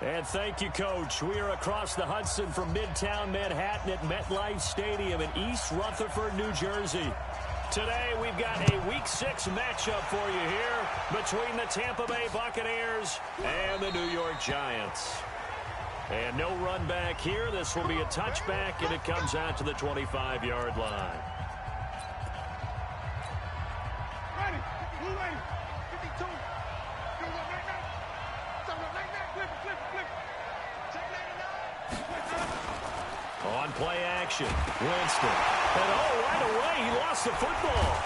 And thank you, Coach. We are across the Hudson from Midtown Manhattan at MetLife Stadium in East Rutherford, New Jersey. Today, we've got a Week 6 matchup for you here between the Tampa Bay Buccaneers and the New York Giants. And no run back here. This will be a touchback, and it comes out to the 25-yard line. On play action, Winston. And right away, he lost the football.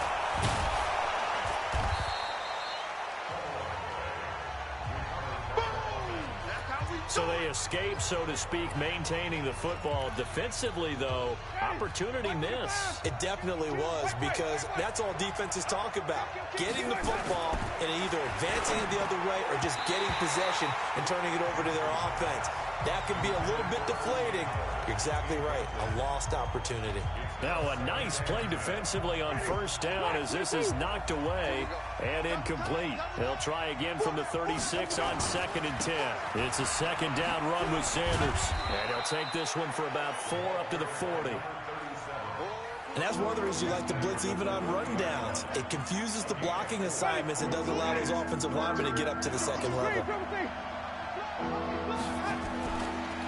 So they escape, so to speak, maintaining the football. Defensively, though, opportunity miss. It definitely was, because that's all defenses talk about. Getting the football and either advancing it the other way or just getting possession and turning it over to their offense. That can be a little bit deflating. You're exactly right. A lost opportunity. Now a nice play defensively on first down as this is knocked away and incomplete. They'll try again from the 36 on 2nd and 10. It's a second down run with Sanders. And he'll take this one for about 4 up to the 40. And that's one of the reasons you like to blitz even on run downs. It confuses the blocking assignments and doesn't allow those offensive linemen to get up to the second level.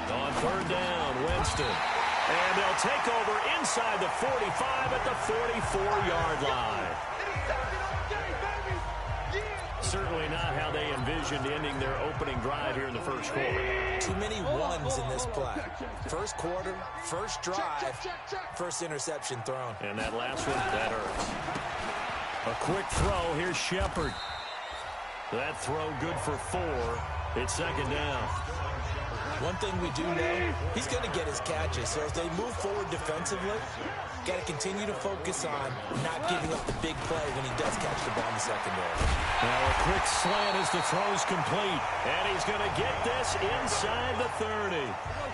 On 3rd down, Winston. And they'll take over inside the 45 at the 44-yard line. Certainly not how they envisioned ending their opening drive here in the first quarter. Too many ones in this play. First quarter, first drive, first interception thrown. And that last one, that hurts. A quick throw. Here's Shepard. That throw good for 4. It's 2nd down. One thing we do know, he's going to get his catches. So as they move forward defensively, got to continue to focus on not giving up the big play when he does catch the ball in the secondary. Now a quick slant as the throw's complete. And he's going to get this inside the 30.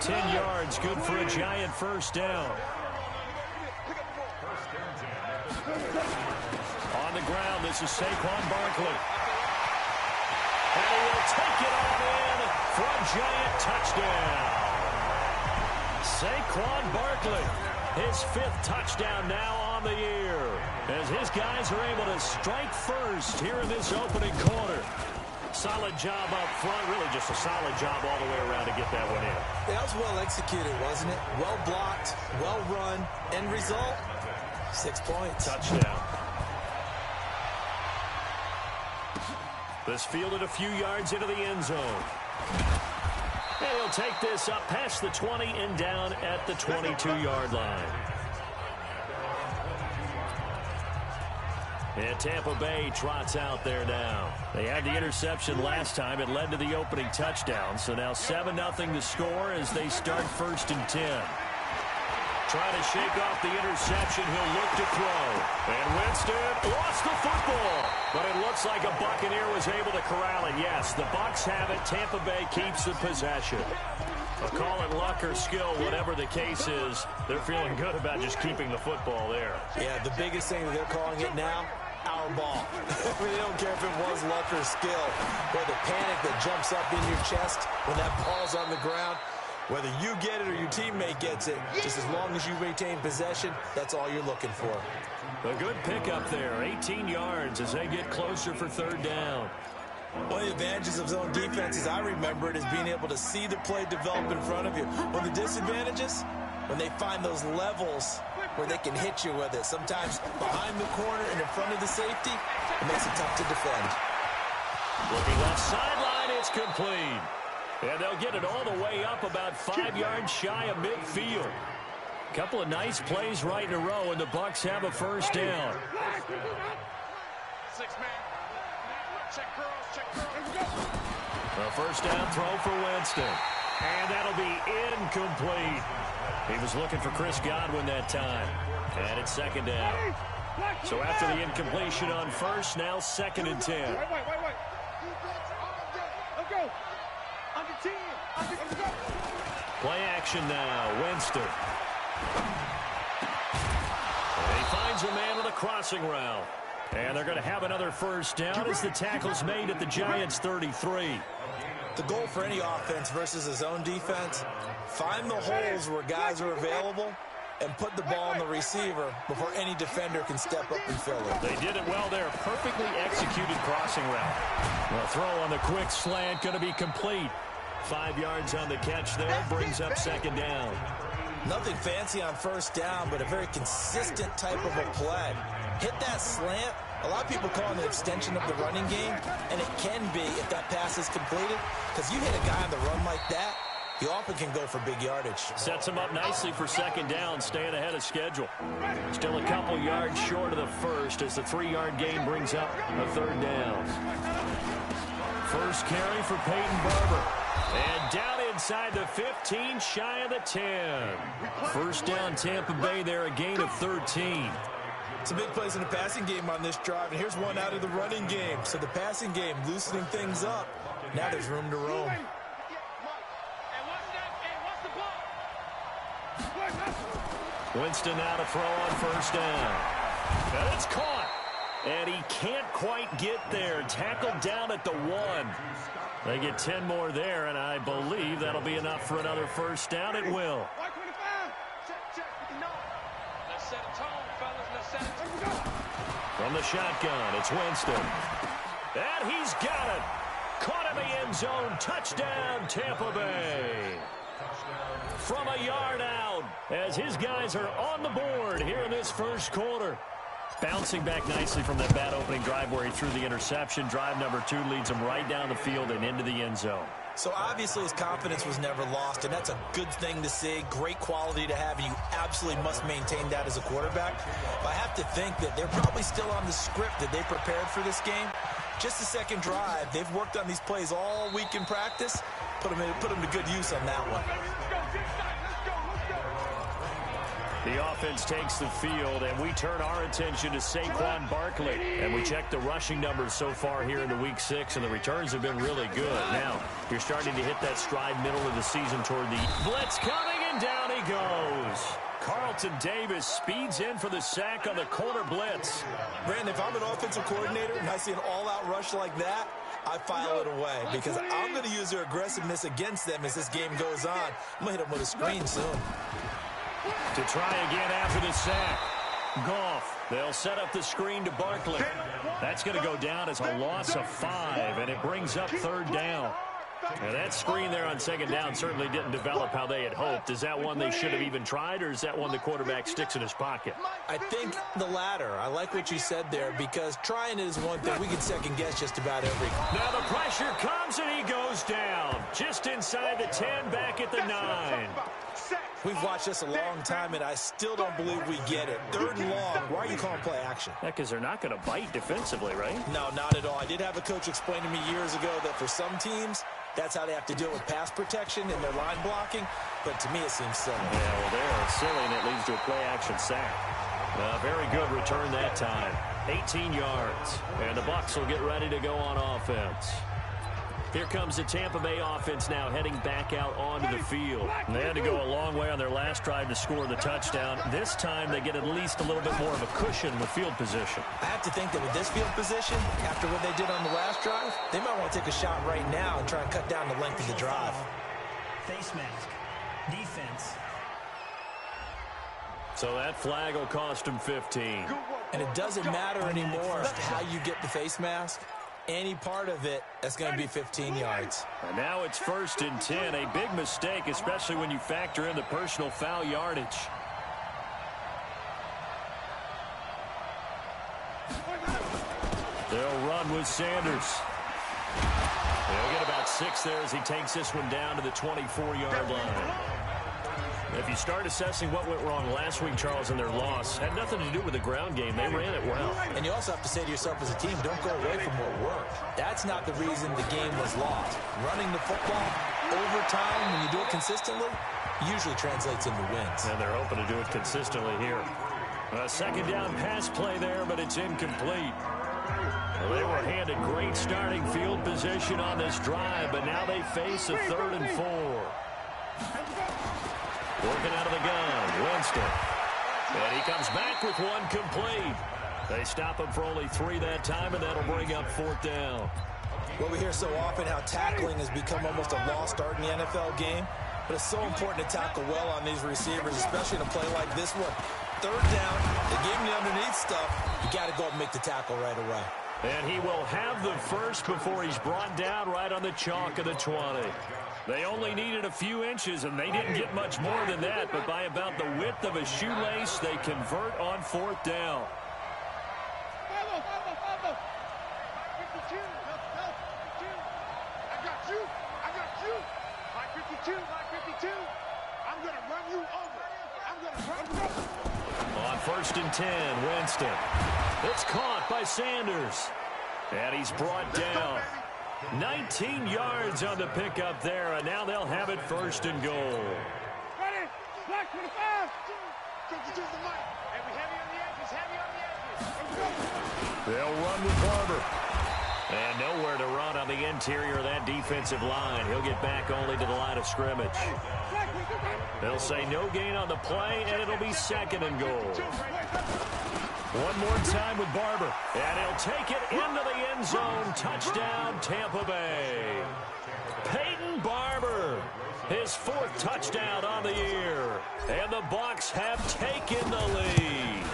10 yards, good for a Giant first down. On the ground, this is Saquon Barkley. And he will take it on in for a Giant touchdown. Saquon Barkley, his 5th touchdown now on the year, as his guys are able to strike first here in this opening quarter. Solid job up front, really just a solid job all the way around to get that one in. That was well executed, wasn't it? Well blocked, well run, end result, 6 points. Touchdown. This fielded a few yards into the end zone. And he'll take this up past the 20 and down at the 22-yard line. And Tampa Bay trots out there now. They had the interception last time. It led to the opening touchdown. So now 7-0 to score as they start 1st and 10. Trying to shake off the interception. He'll look to throw. And Winston lost the football. But it looks like a Buccaneer was able to corral it. Yes, the Bucs have it. Tampa Bay keeps the possession. I'll call it luck or skill, whatever the case is. They're feeling good about just keeping the football there. Yeah, the biggest thing that they're calling it now, our ball. They don't care if it was luck or skill. Or the panic that jumps up in your chest when that ball's on the ground. Whether you get it or your teammate gets it, just as long as you retain possession, that's all you're looking for. A good pickup there, 18 yards as they get closer for 3rd down. One of the advantages of zone defense, as I remember it, is being able to see the play develop in front of you. One of the disadvantages, when they find those levels where they can hit you with it. Sometimes behind the corner and in front of the safety, it makes it tough to defend. Looking left sideline, it's complete. And they'll get it all the way up about 5 yards shy of midfield. Couple of nice plays right in a row, and the Bucs have a first down. A first down throw for Winston. And that'll be incomplete. He was looking for Chris Godwin that time. And it's 2nd down. So after the incompletion on first, now 2nd and 10. Play action now, Winston. And he finds a man with a crossing route. And they're going to have another first down as the tackle's made at the Giants' 33. The goal for any offense versus his own defense, find the holes where guys are available and put the ball on the receiver before any defender can step up and fill it. They did it well there. Perfectly executed crossing route. The throw on the quick slant going to be complete. 5 yards on the catch there. Brings up second down. Nothing fancy on first down, but a very consistent type of a play. Hit that slant. A lot of people call it an extension of the running game, and it can be if that pass is completed, because you hit a guy on the run like that, he often can go for big yardage. Sets him up nicely for second down, staying ahead of schedule. Still a couple yards short of the first as the 3-yard gain brings up a third down. First carry for Peyton Barber. And down inside the 15, shy of the 10. First down, Tampa Bay there, a gain of 13. Some big plays in the passing game on this drive, and here's one out of the running game. So the passing game loosening things up. Now there's room to roam. Winston now to throw on first down. And it's caught. And he can't quite get there. Tackled down at the 1. They get 10 more there, and I believe that'll be enough for another first down. It will. From the shotgun, it's Winston. And he's got it. Caught in the end zone. Touchdown, Tampa Bay. From a yard out, as his guys are on the board here in this first quarter. Bouncing back nicely from that bad opening drive where he threw the interception. Drive number 2 leads him right down the field and into the end zone. So obviously his confidence was never lost, and that's a good thing to see. Great quality to have, and you absolutely must maintain that as a quarterback. But I have to think that they're probably still on the script that they prepared for this game. Just the second drive, they've worked on these plays all week in practice. Put them to good use on that one. The offense takes the field, and we turn our attention to Saquon Barkley. And we check the rushing numbers so far here into Week 6, and the returns have been really good. Now, you're starting to hit that stride middle of the season toward the blitz coming, and down he goes. Carlton Davis speeds in for the sack on the corner blitz. Brandon, if I'm an offensive coordinator and I see an all-out rush like that, I file it away because I'm going to use their aggressiveness against them as this game goes on. I'm going to hit them with a screen soon. To try again after the sack. Goff. They'll set up the screen to Barkley. That's going to go down as a loss of 5, and it brings up third down. Now that screen there on second down certainly didn't develop how they had hoped. Is that one they should have even tried, or is that one the quarterback sticks in his pocket? I think the latter. I like what you said there, because trying it is one thing. We can second guess just about every. Now the pressure comes, and he goes down. Just inside the 10, back at the 9. We've watched this a long time, and I still don't believe we get it. Third and long. Why are you calling play action? Yeah, because they're not going to bite defensively, right? No, not at all. I did have a coach explain to me years ago that for some teams, that's how they have to deal with pass protection and their line blocking. But to me, it seems silly. Yeah, well, they're silly, and it leads to a play-action sack. Very good return that time. 18 yards. And the Bucs will get ready to go on offense. Here comes the Tampa Bay offense now heading back out onto the field. And they had to go a long way on their last drive to score the touchdown. This time they get at least a little bit more of a cushion with field position. I have to think that with this field position, after what they did on the last drive, they might want to take a shot right now and try and cut down the length of the drive. Face mask. Defense. So that flag will cost him 15. And it doesn't matter anymore how you get the face mask. Any part of it, that's going to be 15 yards. And now it's 1st and 10. A big mistake, especially when you factor in the personal foul yardage. They'll run with Sanders. They'll get about 6 there as he takes this one down to the 24-yard line. If you start assessing what went wrong last week, Charles, in their loss, had nothing to do with the ground game. They ran it well. And you also have to say to yourself as a team, don't go away from what worked. That's not the reason the game was lost. Running the football over time, when you do it consistently, usually translates into wins. And they're hoping to do it consistently here. A second down pass play there, but it's incomplete. Well, they were handed great starting field position on this drive, but now they face a 3rd and 4. Working out of the gun, Winston. And he comes back with one complete. They stop him for only 3 that time, and that'll bring up 4th down. Well, we hear so often how tackling has become almost a lost art in the NFL game, but it's so important to tackle well on these receivers, especially in a play like this one. 3rd down, they gave him the underneath stuff. You got to go and make the tackle right away. And he will have the first before he's brought down right on the chalk of the 20. They only needed a few inches, and they didn't get much more than that, but by about the width of a shoelace, they convert on 4th down. On 1st and 10, Winston. It's caught by Sanders. And he's brought down. 19 yards on the pickup there, and now they'll have it 1st and goal. Ready? Black 25. 52 the mic. And we heavy on the edges, heavy on the edges. They'll run with Barber. And nowhere to run on the interior of that defensive line. He'll get back only to the line of scrimmage. They'll say no gain on the play, and it'll be 2nd and goal. One more time with Barber. And he'll take it into the end zone. Touchdown, Tampa Bay. Peyton Barber, his 4th touchdown on the year. And the Bucs have taken the lead.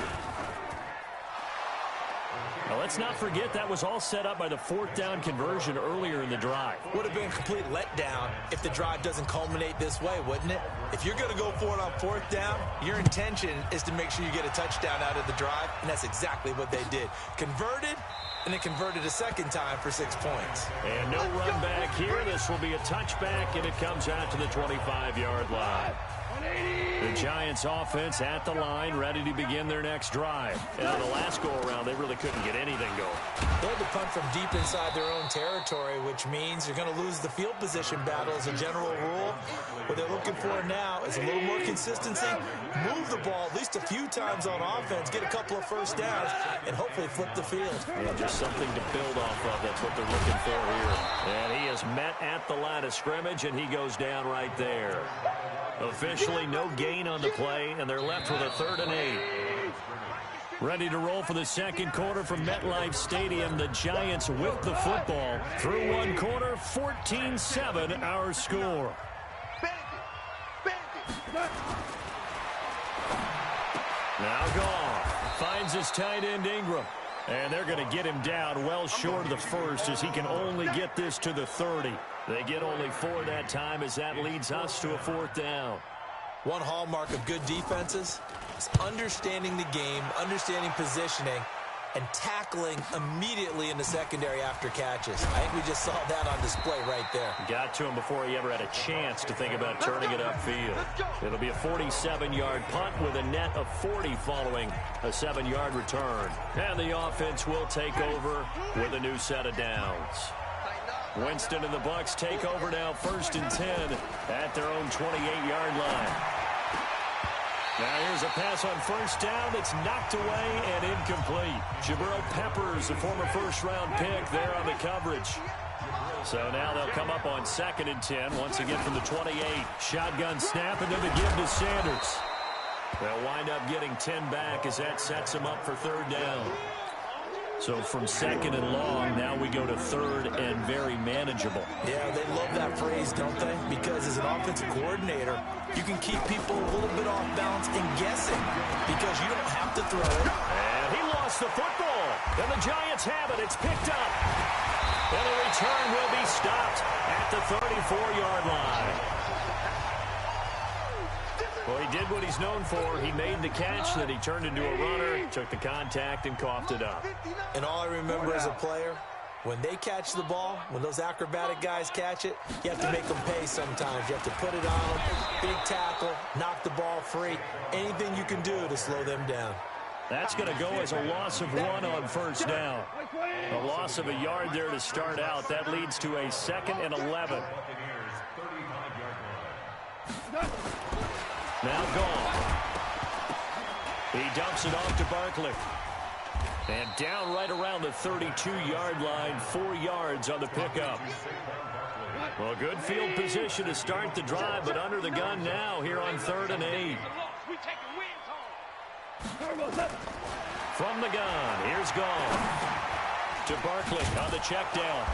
Now, let's not forget that was all set up by the 4th down conversion earlier in the drive. Would have been a complete letdown if the drive doesn't culminate this way, wouldn't it? If you're going to go for it on 4th down, your intention is to make sure you get a touchdown out of the drive, and that's exactly what they did. Converted, and then converted a 2nd time for 6 points. And no run back here. This will be a touchback, and it comes out to the 25-yard line. The Giants offense at the line, ready to begin their next drive. And on the last go-around, they really couldn't get anything going. They had to punt from deep inside their own territory, which means you're going to lose the field position battle as a general rule. What they're looking for now is a little more consistency, move the ball at least a few times on offense, get a couple of 1st downs, and hopefully flip the field. Yeah, just something to build off of. That's what they're looking for here. And he is met at the line of scrimmage, and he goes down right there. Officially no gain on the play, and they're left with a 3rd and 8. Ready to roll for the 2nd quarter from MetLife Stadium. The Giants whip the football through 1 quarter, 14-7 our score. Now Goff finds his tight end Ingram. And they're going to get him down well short of the 1st as he can only get this to the 30. They get only 4 that time as that leads us to a 4th down. One hallmark of good defenses is understanding the game, understanding positioning, and tackling immediately in the secondary after catches. I think we just saw that on display right there. Got to him before he ever had a chance to think about turning it upfield. It'll be a 47-yard punt with a net of 40 following a 7-yard return. And the offense will take over with a new set of downs. Winston and the Bucs take over now 1st and 10 at their own 28-yard line. Now here's a pass on 1st down that's knocked away and incomplete. Jabril Peppers, a former 1st-round pick, there on the coverage. So now they'll come up on 2nd and 10, once again from the 28. Shotgun snap, and then the give to Sanders. They'll wind up getting 10 back as that sets them up for 3rd down. So from 2nd and long, now we go to 3rd and very manageable. Yeah, they love that phrase, don't they? Because as an offensive coordinator, you can keep people a little bit off balance and guessing because you don't have to throw it. And he lost the football. And the Giants have it. It's picked up. And the return will be stopped at the 34-yard line. Well, he did what he's known for. He made the catch, then he turned into a runner, took the contact, and coughed it up. And all I remember as a player, when they catch the ball, when those acrobatic guys catch it, you have to make them pay sometimes. You have to put it on them, big tackle, knock the ball free, anything you can do to slow them down. That's going to go as a loss of 1 on 1st down. A loss of a yard there to start out. That leads to a 2nd and 11. Now Goff. He dumps it off to Barkley. And down right around the 32-yard line, 4 yards on the pickup. Well, good field position to start the drive, but under the gun now here on 3rd and 8. From the gun, here's Goff to Barkley on the check down.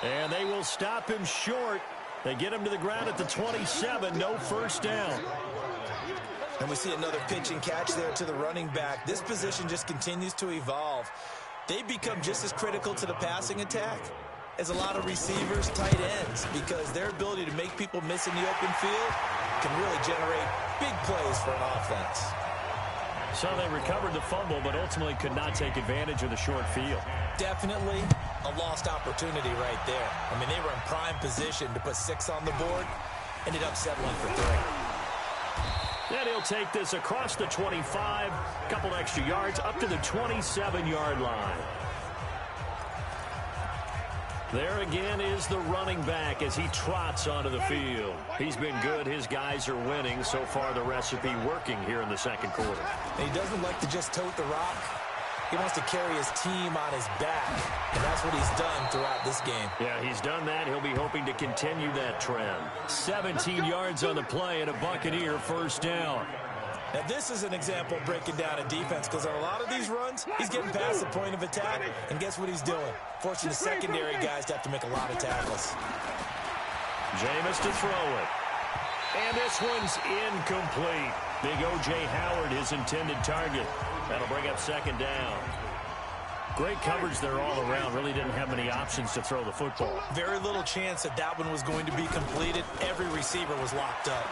And they will stop him short. They get him to the ground at the 27, no first down. And we see another pitch and catch there to the running back. This position just continues to evolve. They become just as critical to the passing attack as a lot of receivers, tight ends, because their ability to make people miss in the open field can really generate big plays for an offense. So they recovered the fumble, but ultimately could not take advantage of the short field. Definitely a lost opportunity right there. I mean, they were in prime position to put 6 on the board, ended up settling for 3. Then he'll take this across the 25, couple extra yards, up to the 27-yard line. There again is the running back as he trots onto the field. He's been good. His guys are winning. So far, the recipe working here in the second quarter. And he doesn't like to just tote the rock. He wants to carry his team on his back, and that's what he's done throughout this game. Yeah, he's done that. He'll be hoping to continue that trend. 17 yards on the play and a Buccaneer first down. Now, this is an example of breaking down a defense, because on a lot of these runs, he's getting past the point of attack, and guess what he's doing? Forcing the secondary guys to have to make a lot of tackles. Jameis to throw it. And this one's incomplete. Big O.J. Howard, his intended target. That'll bring up second down. Great coverage there all around. Really didn't have many options to throw the football. Very little chance that that one was going to be completed. Every receiver was locked up.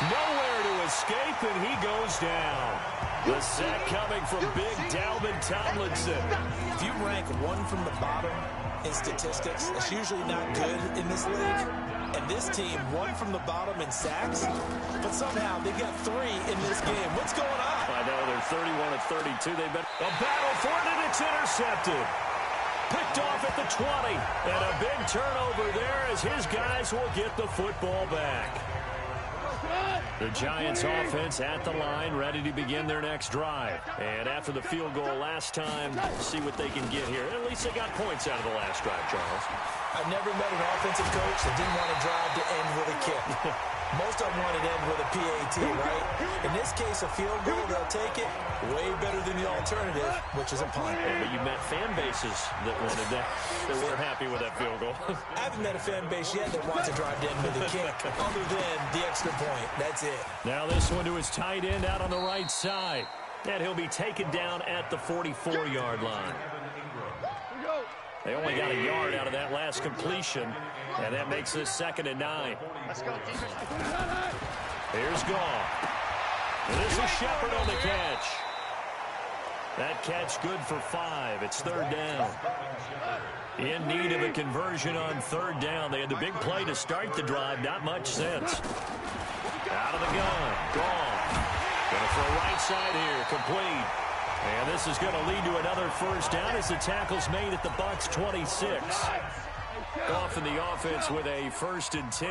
Nowhere to escape, and he goes down. The sack coming from Big Dalvin Tomlinson. If you rank one from the bottom in statistics, that's usually not good in this league. And this team, one from the bottom in sacks, but somehow they got 3 in this game. What's going on? I know, they're 31-32. They've been a battle for it, and it's intercepted. Picked off at the 20, and a big turnover there as his guys will get the football back. The Giants offense at the line, ready to begin their next drive. And after the field goal last time, see what they can get here. At least they got points out of the last drive, Charles. I've never met an offensive coach that didn't want to drive to end with a kick. Most of them wanted to end with a PAT, right? In this case, a field goal, they'll take it. Way better than the alternative, which is a punt. Yeah, but you met fan bases that wanted that. They weren't happy with that field goal. I haven't met a fan base yet that wants to drive to end with a kick, other than the extra point. That's it. Now this one to his tight end out on the right side. And he'll be taken down at the 44-yard line. They only got a yard out of that last completion, and that makes this 2nd and 9. Here's Goff. And this is Shepard on the catch. That catch good for 5. It's 3rd down. In need of a conversion on 3rd down. They had the big play to start the drive. Not much sense. Out of the gun. Goff. Going for a right side here. Complete. And this is going to lead to another first down as the tackle's made at the Bucs 26. Goff in the offense with a 1st and 10.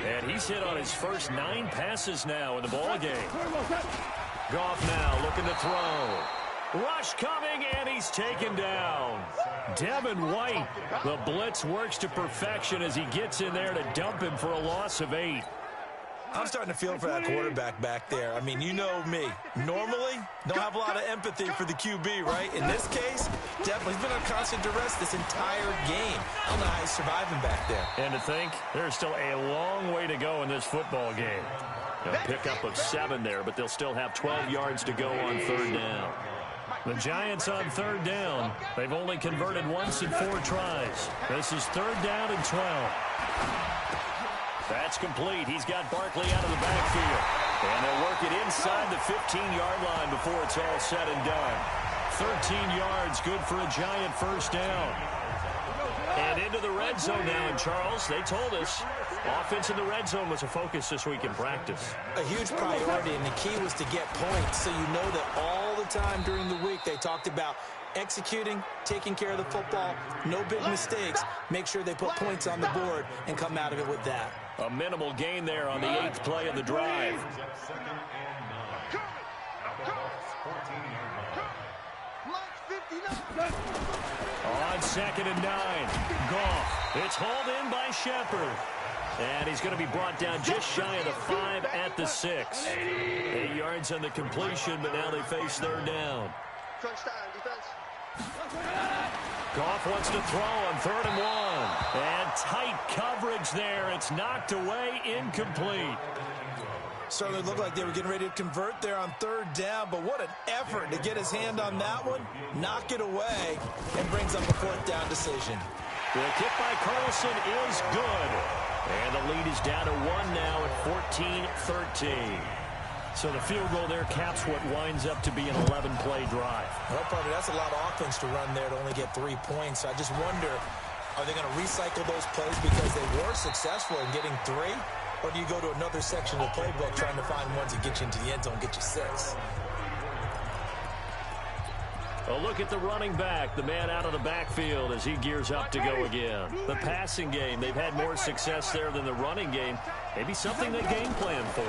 And he's hit on his first 9 passes now in the ball game. Goff now looking to throw. Rush coming, and he's taken down. Devin White, the blitz works to perfection as he gets in there to dump him for a loss of 8. I'm starting to feel for that quarterback back there. I mean, you know me. Normally, don't have a lot of empathy for the QB, right? In this case, definitely. He's been on constant duress this entire game. I don't know how he's surviving back there. And to think, there's still a long way to go in this football game. A pickup of 7 there, but they'll still have 12 yards to go on 3rd down. The Giants on 3rd down. They've only converted once in 4 tries. This is 3rd down and 12. That's complete. He's got Barkley out of the backfield. And they'll work it inside the 15-yard line before it's all said and done. 13 yards, good for a Giant first down. And into the red zone now. And Charles, they told us offense in the red zone was a focus this week in practice. A huge priority, and the key was to get points. So you know that all the time during the week they talked about executing, taking care of the football, no big mistakes. Make sure they put points on the board and come out of it with that. A minimal gain there on the 8th play of the drive. On 2nd and 9, Goff. It's hauled in by Shepard. And he's going to be brought down just shy of the 5 at the 6. 8 yards on the completion, but now they face third down. Goff wants to throw on 3rd and 1. And tight coverage there. It's knocked away, incomplete. Certainly looked like they were getting ready to convert there on 3rd down, but what an effort to get his hand on that one, knock it away, and brings up a 4th down decision. The kick by Carlson is good. And the lead is down to 1 now at 14-13. So the field goal there caps what winds up to be an 11-play drive. Well, probably that's a lot of offense to run there to only get 3 points. I just wonder, are they going to recycle those plays because they were successful in getting 3? Or do you go to another section of the playbook trying to find ones that get you into the end zone, get you 6? A look at the running back, the man out of the backfield as he gears up to go again. The passing game, they've had more success there than the running game. Maybe something they game plan for.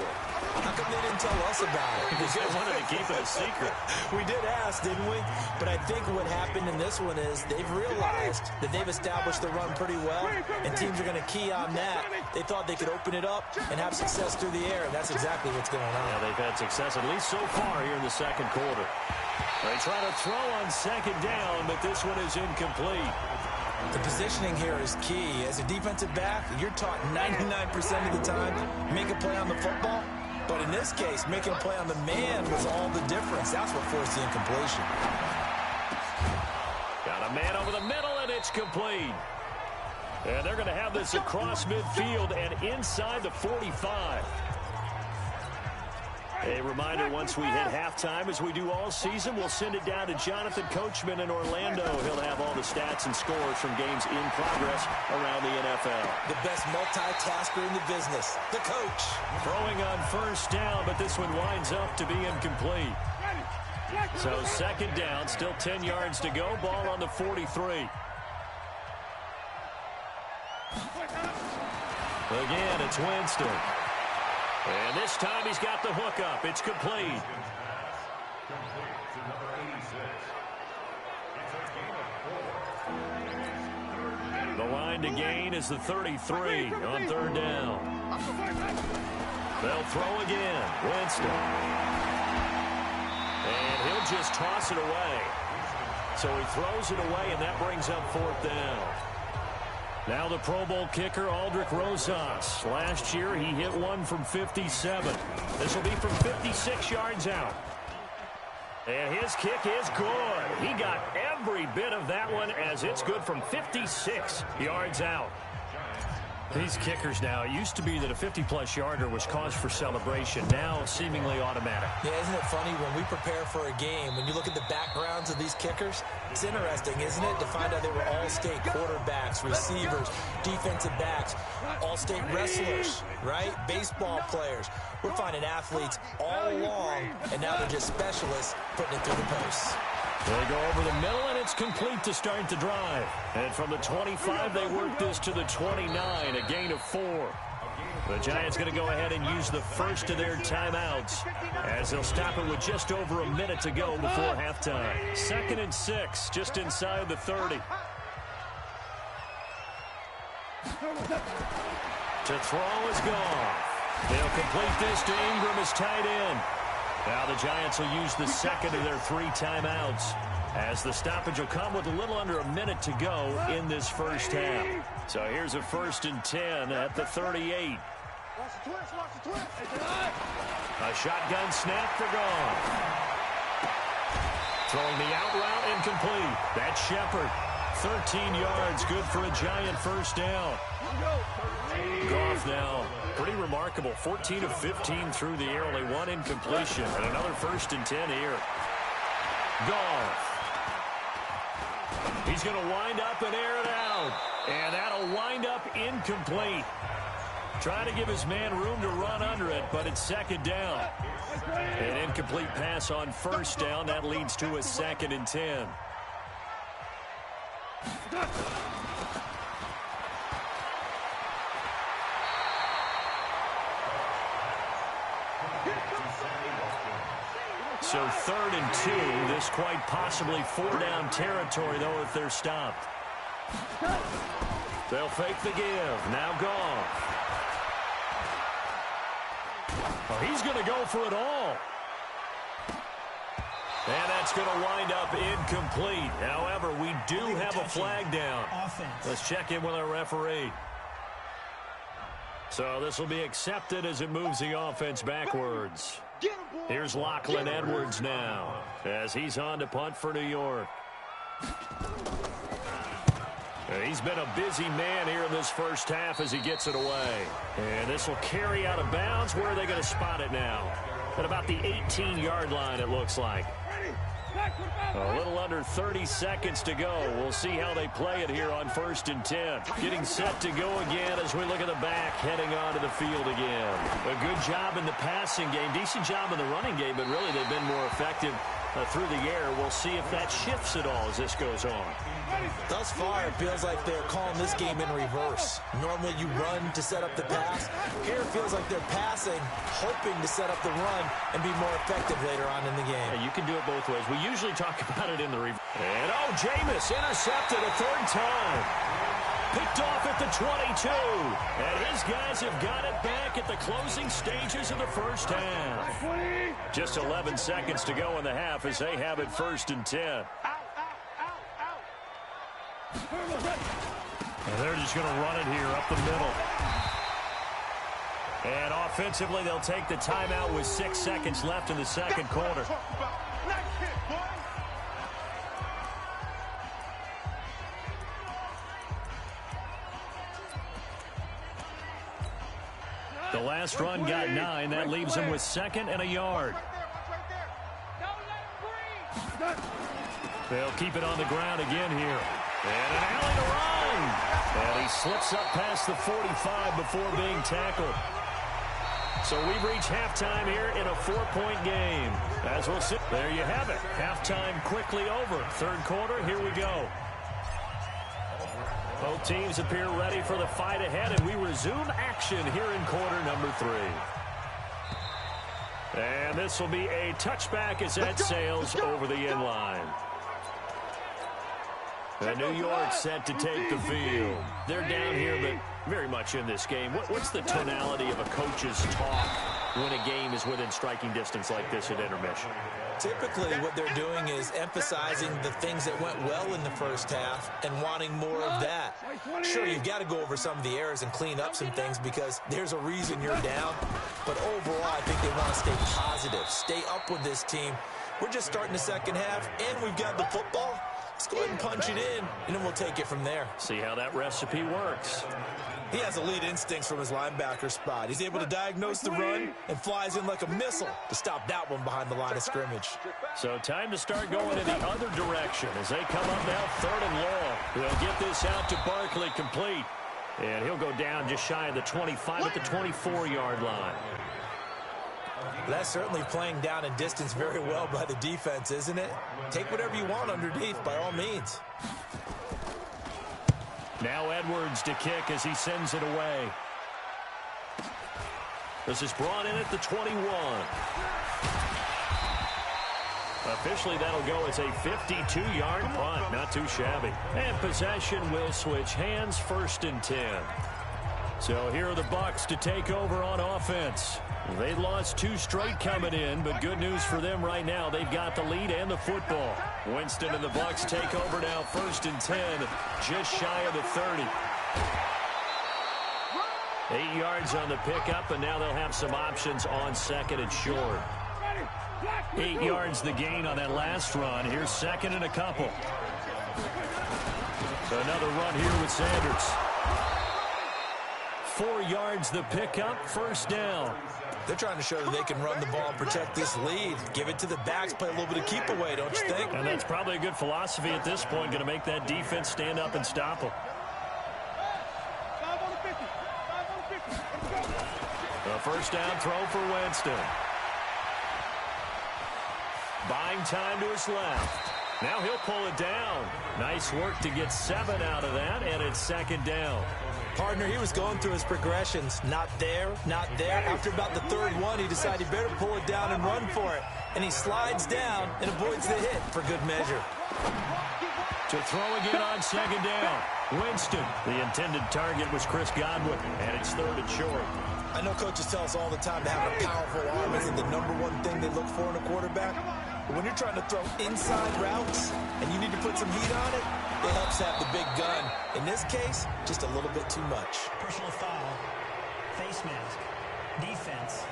How come they didn't tell us about it? Because they wanted to keep it a secret. We did ask, didn't we? But I think what happened in this one is they've realized that they've established the run pretty well, and teams are going to key on that. They thought they could open it up and have success through the air, and that's exactly what's going on. Yeah, they've had success at least so far here in the second quarter. They try to throw on 2nd down, but this one is incomplete. The positioning here is key. As a defensive back, you're taught 99% of the time, make a play on the football. But in this case, making a play on the man was all the difference. That's what forced the incompletion. Got a man over the middle, and it's complete. And they're going to have this across midfield and inside the 45. A reminder, once we hit halftime, as we do all season, we'll send it down to Jonathan Coachman in Orlando. He'll have all the stats and scores from games in progress around the NFL. The best multitasker in the business, the coach. Throwing on 1st down, but this one winds up to be incomplete. So 2nd down, still 10 yards to go. Ball on the 43. Again, it's Winston. And this time he's got the hook up. It's complete. The line to gain is the 33 on 3rd down. They'll throw again. Winston. And he'll just toss it away. So he throws it away, and that brings up 4th down. Now the Pro Bowl kicker, Aldrick Rosas. Last year, he hit one from 57. This will be from 56 yards out. And his kick is good. He got every bit of that one as it's good from 56 yards out. These kickers now, it used to be that a 50-plus yarder was cause for celebration. Now, seemingly automatic. Yeah, isn't it funny when we prepare for a game, when you look at the backgrounds of these kickers, it's interesting, isn't it, to find out they were all-state quarterbacks, receivers, defensive backs, all-state wrestlers, right? Baseball players. We're finding athletes all along, and now they're just specialists putting it through the posts. They go over the middle, and it's complete to start the drive. And from the 25, they work this to the 29, a gain of 4. The Giants going to go ahead and use the first of their timeouts as they'll stop it with just over a minute to go before halftime. 2nd and 6, just inside the 30. To throw is gone. They'll complete this to Ingram as tight end. Now the Giants will use the 2nd of their 3 timeouts as the stoppage will come with a little under a minute to go in this first half. So here's a 1st and 10 at the 38. A shotgun snap for Goff. Throwing the out route incomplete. That's Shepard. 13 yards, good for a Giant 1st down. Goff now, pretty remarkable. 14 of 15 through the air, only 1 incompletion, and another 1st and 10 here. Goff. He's going to wind up and air it out, and that'll wind up incomplete. Trying to give his man room to run under it, but it's 2nd down. An incomplete pass on 1st down. That leads to a 2nd and 10. So 3rd and 2. This quite possibly 4-down territory, though, if they're stopped. They'll fake the give. Now Goff. Oh, he's going to go for it all. And that's going to wind up incomplete. However, we do have a flag down. Let's check in with our referee. So this will be accepted as it moves the offense backwards. Here's Lachlan Edwards now as he's on to punt for New York. He's been a busy man here in this first half as he gets it away. And this will carry out of bounds. Where are they going to spot it now? At about the 18-yard line, it looks like. A little under 30 seconds to go. We'll see how they play it here on 1st and 10. Getting set to go again as we look at the back, heading onto the field again. A good job in the passing game, decent job in the running game, but really they've been more effective through the air. We'll see if that shifts at all as this goes on. Thus far, it feels like they're calling this game in reverse. Normally you run to set up the pass. Here it feels like they're passing, hoping to set up the run and be more effective later on in the game. Yeah, you can do it both ways. We usually talk about it in the reverse. And Jameis intercepted a third time. Picked off at the 22. And his guys have got it back at the closing stages of the first half. Just 11 seconds to go in the half as they have it 1st and 10. And they're just going to run it here up the middle. And offensively, they'll take the timeout with 6 seconds left in the second quarter. The last run got 9. That leaves him with 2nd and a yard. They'll keep it on the ground again here. And an alley to run. And he slips up past the 45 before being tackled. So we've reached halftime here in a 4-point game. As we'll see, there you have it. Halftime quickly over. Third quarter, here we go. Both teams appear ready for the fight ahead, and we resume action here in quarter number 3. And this will be a touchback as that sails over the end line. And New York set to take the field. They're down here, but very much in this game. What's the tonality of a coach's talk when a game is within striking distance like this at intermission? Typically, what they're doing is emphasizing the things that went well in the first half and wanting more of that. Sure, you've got to go over some of the errors and clean up some things because there's a reason you're down. But overall, I think they want to stay positive, stay up with this team. We're just starting the second half, and we've got the football. Let's go ahead and punch it in, and then we'll take it from there. See how that recipe works. He has elite instincts from his linebacker spot. He's able to diagnose the run and flies in like a missile to stop that one behind the line of scrimmage. So time to start going in the other direction as they come up now 3rd and long. They'll get this out to Barkley complete. And he'll go down just shy of the 25 at the 24-yard line. That's certainly playing down in distance very well by the defense, isn't it? Take whatever you want underneath, by all means. Now Edwards to kick as he sends it away. This is brought in at the 21. Officially, that'll go as a 52-yard punt. Not too shabby. And possession will switch hands, 1st and 10. So here are the Bucs to take over on offense. They lost 2 straight coming in, but good news for them right now. They've got the lead and the football. Winston and the Bucs take over now, 1st and 10, just shy of the 30. 8 yards on the pickup, and now they'll have some options on 2nd and short. 8 yards the gain on that last run. Here's 2nd and a couple. Another run here with Sanders. 4 yards the pickup, 1st down. They're trying to show that they can run the ball and protect this lead. Give it to the backs, play a little bit of keep away, don't you think? And that's probably a good philosophy at this point, going to make that defense stand up and stop them. A 1st down throw for Winston. Buying time to his left. Now he'll pull it down. Nice work to get 7 out of that, and it's 2nd down. Partner, he was going through his progressions. Not there, not there. After about the 3rd one, he decided he better pull it down and run for it. And he slides down and avoids the hit for good measure. To throw again on second down. Winston. The intended target was Chris Godwin, and it's third and short. I know coaches tell us all the time to have a powerful arm isn't the number one thing they look for in a quarterback. But when you're trying to throw inside routes and you need to put some heat on it, it helps have the big gun. In this case, just a little bit too much. Personal foul. Face mask. Defense.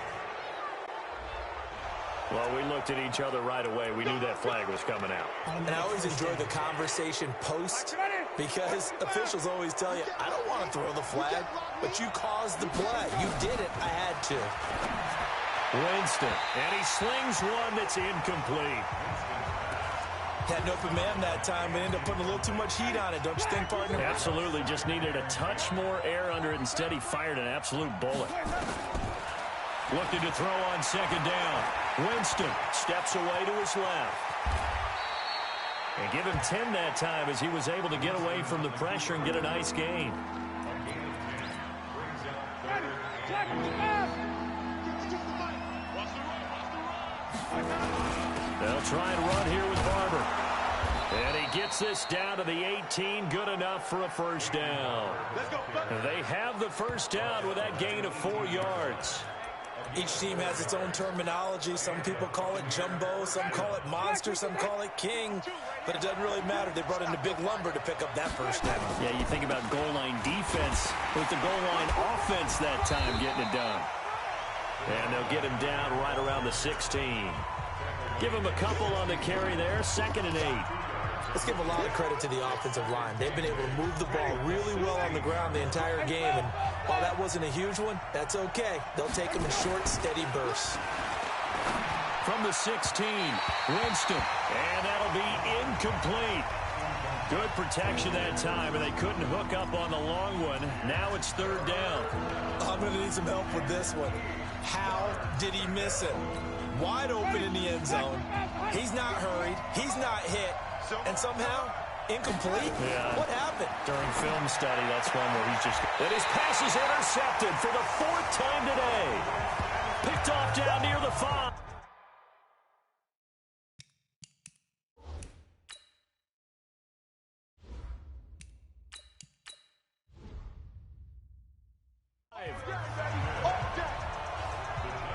Well, we looked at each other right away. We knew that flag was coming out. And I always enjoy the conversation post because officials always tell you, I don't want to throw the flag, but you caused the play. You did it. I had to. Winston, and he slings one that's incomplete. Had an open man that time, but ended up putting a little too much heat on it, don't you think, partner? Absolutely. Just needed a touch more air under it. Instead, he fired an absolute bullet. Looking to throw on second down. Winston steps away to his left. And give him 10 that time as he was able to get away from the pressure and get a nice gain. They'll try and run here with Barber. And he gets this down to the 18. Good enough for a first down. They have the first down with that gain of 4 yards. Each team has its own terminology. Some people call it jumbo, some call it monster, some call it king. But it doesn't really matter. They brought in the big lumber to pick up that first down. Yeah, you think about goal line defense with the goal line offense that time getting it done. And they'll get him down right around the 16. Give him a couple on the carry there. 2nd and 8. Let's give a lot of credit to the offensive line. They've been able to move the ball really well on the ground the entire game. And while that wasn't a huge one, that's okay. They'll take them in short, steady bursts. From the 16, Winston. And that'll be incomplete. Good protection that time, and they couldn't hook up on the long one. Now it's 3rd down. I'm going to need some help with this one. How did he miss it? Wide open in the end zone. He's not hurried. He's not hit. And somehow, incomplete? Yeah. What happened? During film study, that's one where he's just... And his pass is intercepted for the 4th time today. Picked off down near the 5.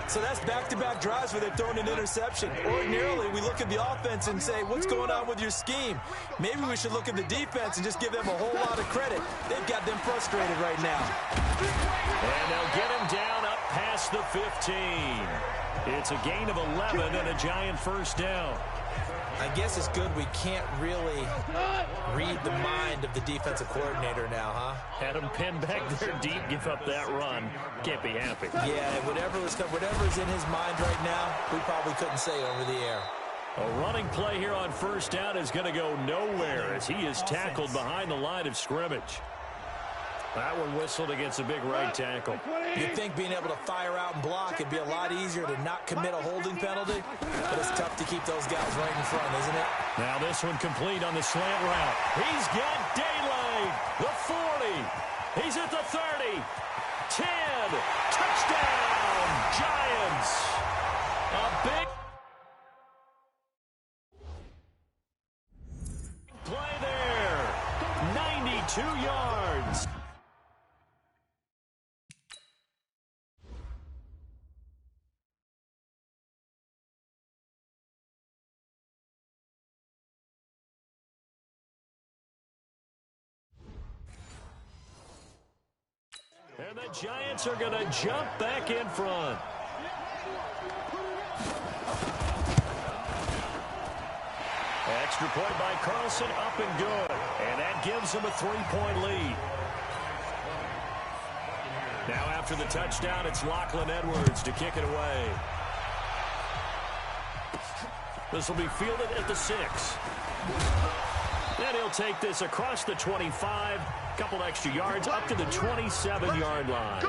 So that's back-to-back drives where they're throwing an interception. Ordinarily, we look at the offense and say, what's going on with your scheme? Maybe we should look at the defense and just give them a whole lot of credit. They've got them frustrated right now. And they'll get him down up past the 15. It's a gain of 11 and a Giant first down. I guess it's good we can't really read the mind of the defensive coordinator now, huh? Had him pinned back there deep, give up that run. Can't be happy. Yeah, whatever's in his mind right now, we probably couldn't say over the air. A running play here on first down is going to go nowhere as he is tackled behind the line of scrimmage. That one whistled against a big right tackle. You'd think being able to fire out and block would be a lot easier to not commit a holding penalty, but it's tough to keep those guys right in front, isn't it? Now this one complete on the slant route. He's got daylight. The 40. He's at the 30. 10. Touchdown, Giants. A big play there. 92 yards. And the Giants are going to jump back in front. Extra point by Carlson, up and good. And that gives them a 3-point lead. Now after the touchdown, it's Lachlan Edwards to kick it away. This will be fielded at the 6. Then he'll take this across the 25, couple extra yards, up to the 27-yard line.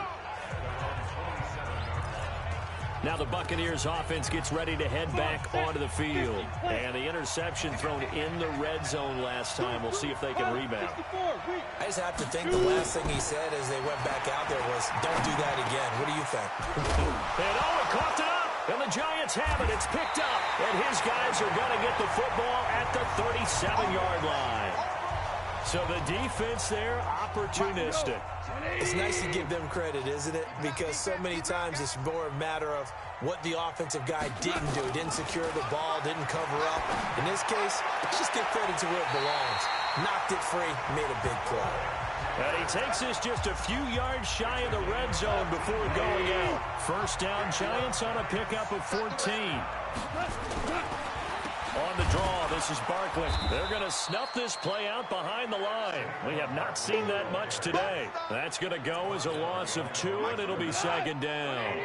Now the Buccaneers offense gets ready to head back onto the field. And the interception thrown in the red zone last time. We'll see if they can rebound. I just have to think the last thing he said as they went back out there was, don't do that again. What do you think? And Owen coughed it up. And the Giants have it. It's picked up. And his guys are going to get the football at the 37-yard line. So the defense there, opportunistic. It's nice to give them credit, isn't it? Because so many times it's more a matter of what the offensive guy didn't do. Didn't secure the ball, didn't cover up. In this case, let's just give credit to where it belongs. Knocked it free, made a big play. And he takes us just a few yards shy of the red zone before going out. First down, Giants on a pickup of 14. On the draw, this is Barkley. They're going to snuff this play out behind the line. We have not seen that much today. That's going to go as a loss of 2, and it'll be second down.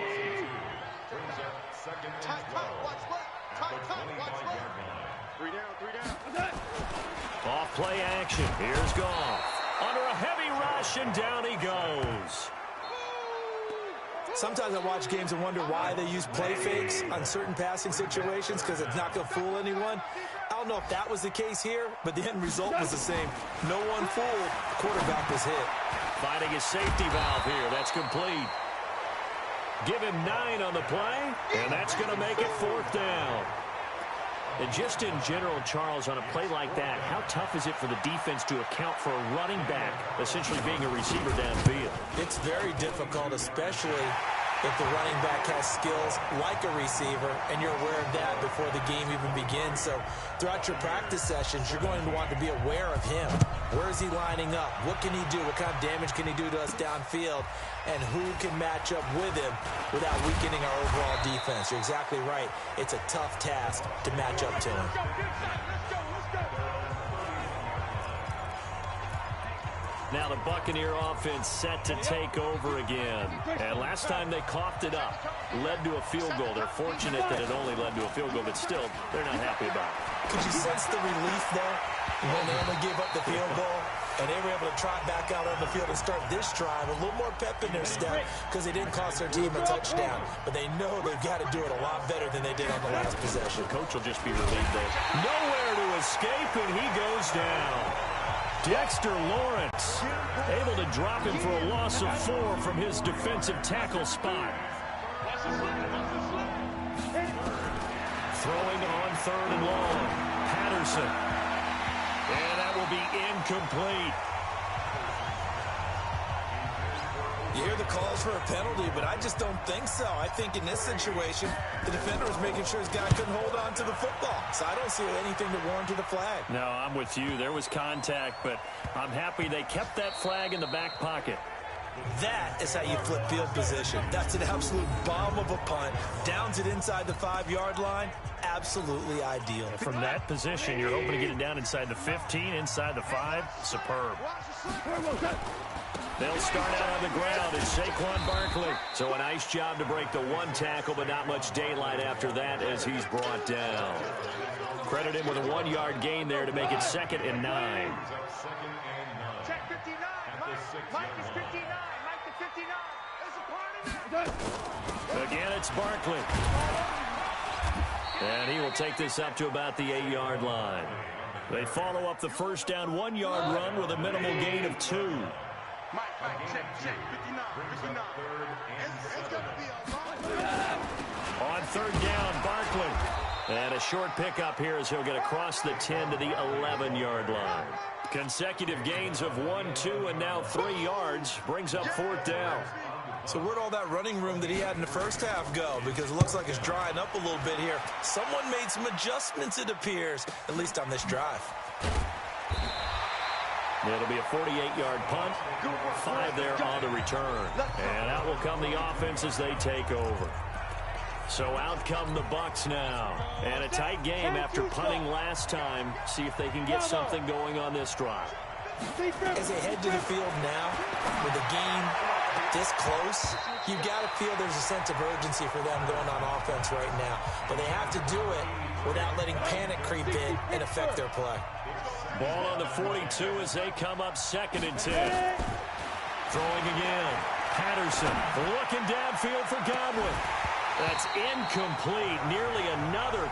Off play action. Here's Goff. Under a heavy rush, and down he goes. Sometimes I watch games and wonder why they use play fakes on certain passing situations, because it's not going to fool anyone. I don't know if that was the case here, but the end result was the same. No one fooled. The quarterback was hit. Finding a safety valve here. That's complete. Give him 9 on the play, and that's going to make it 4th down. And just in general, Charles, on a play like that, how tough is it for the defense to account for a running back essentially being a receiver downfield? It's very difficult, especially if the running back has skills like a receiver, and you're aware of that before the game even begins. So throughout your practice sessions, you're going to want to be aware of him. Where is he lining up? What can he do? What kind of damage can he do to us downfield? And who can match up with him without weakening our overall defense? You're exactly right. It's a tough task to match up to him. Now the Buccaneer offense set to take over again. And last time they coughed it up, led to a field goal. They're fortunate that it only led to a field goal, but still, they're not happy about it. Could you sense the relief there when they only gave up the field goal? And they were able to trot back out on the field and start this drive. A little more pep in their step because they didn't cost their team a touchdown. But they know they've got to do it a lot better than they did on the last possession. Coach will just be relieved there. Nowhere to escape, and he goes down. Dexter Lawrence able to drop him for a loss of 4 from his defensive tackle spot. Throwing on 3rd and long. Patterson. And that will be incomplete. You hear the calls for a penalty, but I just don't think so. I think in this situation, the defender was making sure his guy couldn't hold on to the football. So I don't see anything to warrant the flag. No, I'm with you. There was contact, but I'm happy they kept that flag in the back pocket. That is how you flip field position. That's an absolute bomb of a punt. Downs it inside the 5-yard line. Absolutely ideal. From that position, you're hoping to get it down inside the 15, inside the 5. Superb. They'll start out on the ground. It's Saquon Barkley. So a nice job to break the 1 tackle, but not much daylight after that as he's brought down. Credit him with a 1-yard gain there to make it 2nd and 9. Check 59. Mike is 59. Mike to 59. There's a party. Again, it's Barkley. And he will take this up to about the 8-yard line. They follow up the first down 1-yard run with a minimal gain of 2. Mike, check, 59, 59. It's going to be a long On 3rd down, Barkley. And a short pickup here as he'll get across the 10 to the 11-yard line. Consecutive gains of 1, 2, and now 3 yards brings up 4th down. So where'd all that running room that he had in the first half go? Because it looks like it's drying up a little bit here. Someone made some adjustments, it appears, at least on this drive. It'll be a 48-yard punt, 5 there on the return. And out will come the offense as they take over. So out come the Bucs now. And a tight game after punting last time. See if they can get something going on this drive. As they head to the field now, with the game this close, you've got to feel there's a sense of urgency for them going on offense right now. But they have to do it without letting panic creep in and affect their play. Ball on the 42 as they come up 2nd and 10. Throwing again. Patterson looking downfield for Godwin. That's incomplete. Nearly another